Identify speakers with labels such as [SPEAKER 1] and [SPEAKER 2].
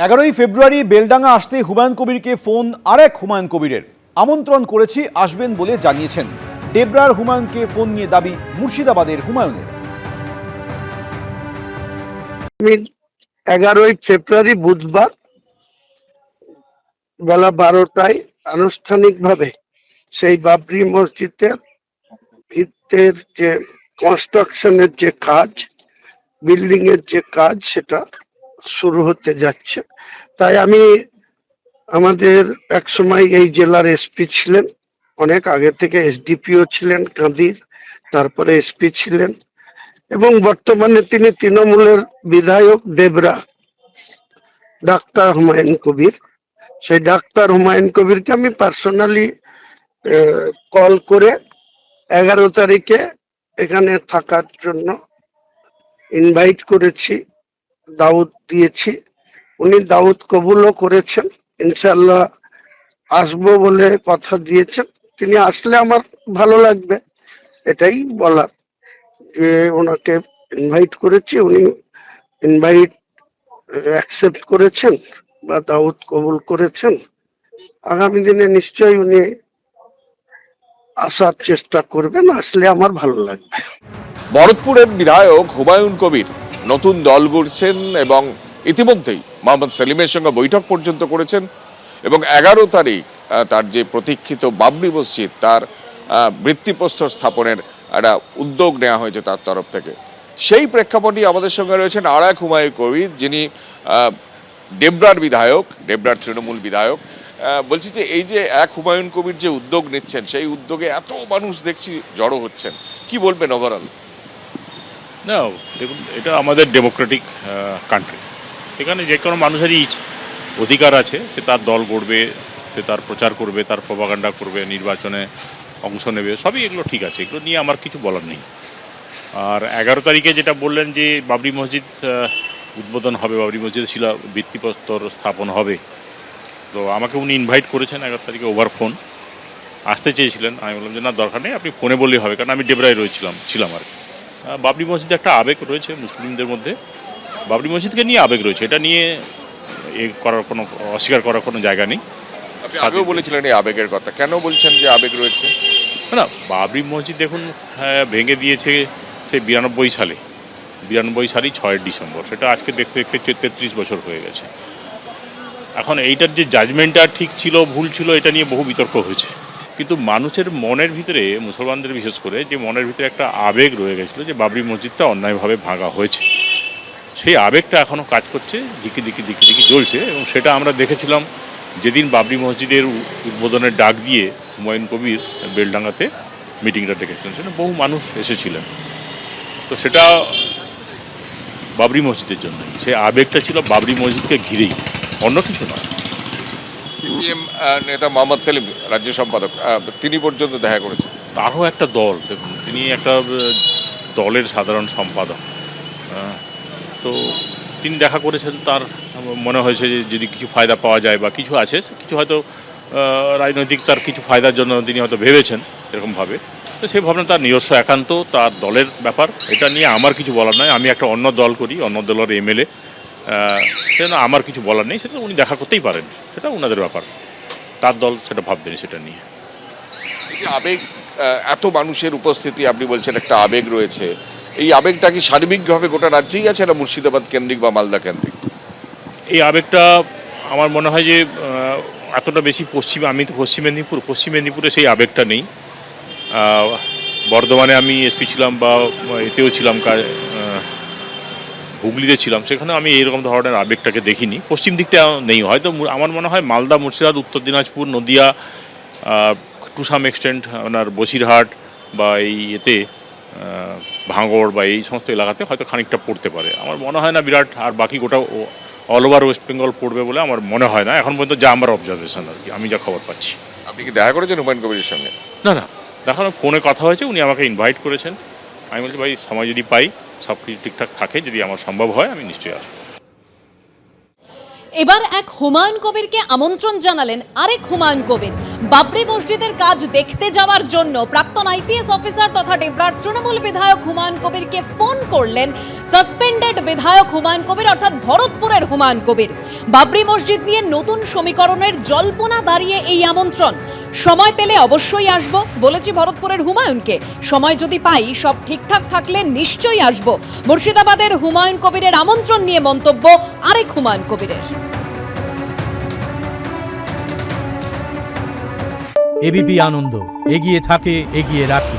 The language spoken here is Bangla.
[SPEAKER 1] 11ই ফেব্রুয়ারি বেলডাঙ্গা আসতে হুমায়ুন কবিরকে ফোন আরেক হুমায়ুন কবিরের। আমন্ত্রণ করেছি, আসবেন বলে জানিয়েছেন। ডেবরার হুমায়ুনকে ফোন নিয়ে দাবি মুর্শিদাবাদের হুমায়ুনের।
[SPEAKER 2] 11ই ফেব্রুয়ারি বুধবার বেলা 12টায় আনুষ্ঠানিকভাবে সেই বাবরি মসজিদের ভিতের যে কনস্ট্রাকশনের যে কাজ, বিল্ডিং এর যে কাজ, সেটা শুরু হতে যাচ্ছে। তাই আমি আমাদের এক সময় এই জেলার এসপি ছিলেন, অনেক আগে থেকে এসডিপিও ছিলেন কাঁদির, তারপরে এসপি ছিলেন এবং বর্তমানে তিনি তৃণমূলের বিধায়ক ডেবরা, ডাক্তার হুমায়ুন কবির। সেই ডাক্তার হুমায়ুন কবিরকে আমি পার্সোনালি কল করে 11 তারিখে এখানে থাকার জন্য ইনভাইট করেছি, দাওয়াত দিয়েছি। উনি দাওয়াত কবুলও করেছেন, ইনশাল্লাহ আসবো বলে কথা দিয়েছেন। তিনি আসলে আমার ভালো লাগবে, এটাই বলার। যে ওনাকে ইনভাইট করেছি, উনি ইনভাইট অ্যাকসেপ্ট করেছেন বা দাওয়াত কবুল করেছেন। আগামী দিনে নিশ্চয়ই উনি আসার চেষ্টা করবেন, আসলে আমার ভালো লাগবে।
[SPEAKER 3] ভরতপুরের বিধায়ক হুমায়ুন কবির নতুন দল গড়ছেন এবং ইতিমধ্যেই মোহাম্মদ সেলিমের সঙ্গে বৈঠক পর্যন্ত করেছেন এবং 11 তারিখ তার যে প্রতীক্ষিত বাবরি মসজিদ তার ভিত্তিপ্রস্তর স্থাপনের একটা উদ্যোগ নেওয়া হয়েছে তার তরফ থেকে। সেই প্রেক্ষাপটে আমাদের সঙ্গে রয়েছেন আর এক হুমায়ুন কবির, যিনি ডেবরার বিধায়ক, ডেবরার তৃণমূল বিধায়ক। বলছি যে এই যে এক হুমায়ুন কবির যে উদ্যোগ নিচ্ছেন, সেই উদ্যোগে এত মানুষ দেখছি জড়ো হচ্ছেন, কি বলবেন ওভারঅল?
[SPEAKER 4] না, দেখুন, এটা আমাদের ডেমোক্রেটিক কান্ট্রি। এখানে যে কোনো মানুষেরই অধিকার আছে, সে তার দল গড়বে, সে তার প্রচার করবে, তার প্রপাগান্ডা করবে, নির্বাচনে অংশ নেবে, সবই এগুলো ঠিক আছে, এগুলো নিয়ে আমার কিছু বলার নেই। আর 11 তারিখে যেটা বললেন যে বাবরি মসজিদ উদ্বোধন হবে, বাবরি মসজিদ শিলা ভিত্তিপ্রস্তর স্থাপন হবে, তো আমাকে উনি ইনভাইট করেছেন 11 তারিখে ওভার ফোন। আসতে চেয়েছিলেন, আমি বললাম যে না, দরকার নেই, আপনি ফোনে বললেই হবে, কারণ আমি ডেবরায় ছিলাম আর কি। বাবরি মসজিদে একটা আবেগ রয়েছে মুসলিমদের মধ্যে, বাবরি মসজিদকে নিয়ে আবেগ রয়েছে, এটা নিয়ে অস্বীকার করার কোনো জায়গা নেই।
[SPEAKER 3] আপনি আগেও বলেছিলেন এই আবেগের কথা, কেন বলছেন যে আবেগ রয়েছে?
[SPEAKER 4] না, বাবরি মসজিদ দেখুন ভেঙে দিয়েছে সে 92 সালে, 92 সালেই 6 ডিসেম্বর, সেটা আজকে দেখতে দেখতে 33 বছর হয়ে গেছে। এখন এইটার যে জাজমেন্টটা ঠিক ছিল ভুল ছিল, এটা নিয়ে বহু বিতর্ক হয়েছে, কিন্তু মানুষের মনের ভিতরে, মুসলমানদের বিশেষ করে, যে মনের ভিতরে একটা আবেগ রয়ে গেছিলো যে বাবরি মসজিদটা অন্যায়ভাবে ভাঙা হয়েছে, সেই আবেগটা এখনও কাজ করছে, দিকে দিকে জ্বলছে। এবং সেটা আমরা দেখেছিলাম যেদিন বাবরি মসজিদের উদ্বোধনের ডাক দিয়ে হুমায়ুন কবির বেলডাঙ্গাতে মিটিংটা ডেকেছিলেন, সেটা বহু মানুষ এসেছিলেন। তো সেটা বাবরি মসজিদের জন্য, সেই আবেগটা ছিল বাবরি মসজিদকে ঘিরেই, অন্য কিছু নয়।
[SPEAKER 3] সিপিএম নেতা মোহাম্মদ সেলিম, রাজ্য সম্পাদক, তিনি পর্যন্ত দেখা করেছেন।
[SPEAKER 4] তারও একটা দল, দেখুন, তিনি একটা দলের সাধারণ সম্পাদক, তো তিনি দেখা করেছেন। তার মনে হয়েছে যে যদি কিছু ফায়দা পাওয়া যায় বা কিছু আছে, কিছু হয়তো রাজনৈতিক তার কিছু ফায়দার জন্য তিনি হয়তো ভেবেছেন এরকমভাবে, তো সেই ভাবনা তার নিজস্ব একান্ত তার দলের ব্যাপার, এটা নিয়ে আমার কিছু বলার নয়। আমি একটা অন্য দল করি, অন্য দলের এমএলএ, সেজন্য আমার কিছু বলার নেই, সেটা উনি দেখা করতেই পারেন, সেটা ওনাদের ব্যাপার, তার দল সেটা ভাববেন সেটা নিয়ে।
[SPEAKER 3] এই যে আবেগ, এত মানুষের উপস্থিতি, আপনি বলছেন একটা আবেগ রয়েছে, এই আবেগটা কি সার্বিকভাবে গোটা রাজ্যেই আছে না মুর্শিদাবাদ কেন্দ্রিক বা মালদা কেন্দ্রিক?
[SPEAKER 4] এই আবেগটা আমার মনে হয় যে এতটা বেশি আমি তো পশ্চিম মেদিনীপুরে সেই আবেগটা নেই। বর্ধমানে আমি এসপি ছিলাম বা এতেও ছিলাম, হুগলিতে ছিলাম, সেখানে আমি এইরকম ধরনের আবেগটাকে দেখিনি, পশ্চিম দিকটা নেই। হয়তো আমার মনে হয় Malda, Murshidabad, Uttar Dinajpur, Nadia, to some extent আপনার বসিরহাট বা এই এতে ভাঙড় বা এই সমস্ত এলাকাতে হয়তো খানিকটা পড়তে পারে, আমার মনে হয় না বিরাট। আর বাকি গোটা অল ওভার ওয়েস্ট বেঙ্গল পড়বে বলে আমার মনে হয় না এখন পর্যন্ত, যা আমার অবজারভেশন আর কি, আমি যা খবর পাচ্ছি।
[SPEAKER 3] আপনি কি দেখা করেছেন হুমায়ুন কবিরের সঙ্গে?
[SPEAKER 4] না, দেখানো ফোনে কথা হয়েছে, উনি আমাকে ইনভাইট করেছেন। আমি বলছি ভাই, সময় যদি পাই, সব কিছু ঠিকঠাক থাকে, যদি আমার সম্ভব হয়, আমি নিশ্চয়ই আসবো।
[SPEAKER 5] এবার এক হুমায়ুন কবিরকে আমন্ত্রণ জানালেন আরেক হুমায়ুন কবির। বাবরি মসজিদের কাজ দেখতে যাওয়ার জন্য প্রাক্তন আইপিএস অফিসার তথা ডেবরার তৃণমূল বিধায়ক হুমায়ুন কবিরকে ফোন করলেন সাসপেন্ডেড বিধায়ক হুমায়ুন কবির অর্থাৎ ভরতপুরের হুমায়ুন কবির। বাবরি মসজিদ নিয়ে নতুন সমীকরণের জল্পনা বাড়িয়ে এই আমন্ত্রণ। সময় পেলে অবশ্যই আসব বলেছি ভরতপুরের হুমায়ুনকে। সময় যদি পাই, সব ঠিকঠাক থাকলে নিশ্চয়ই আসব। মুর্শিদাবাদের হুমায়ুন কবিরের আমন্ত্রণ নিয়ে মন্তব্য আরেক হুমায়ুন কবিরের।
[SPEAKER 6] এবিপি আনন্দ, এগিয়ে থাকে, এগিয়ে রাখে।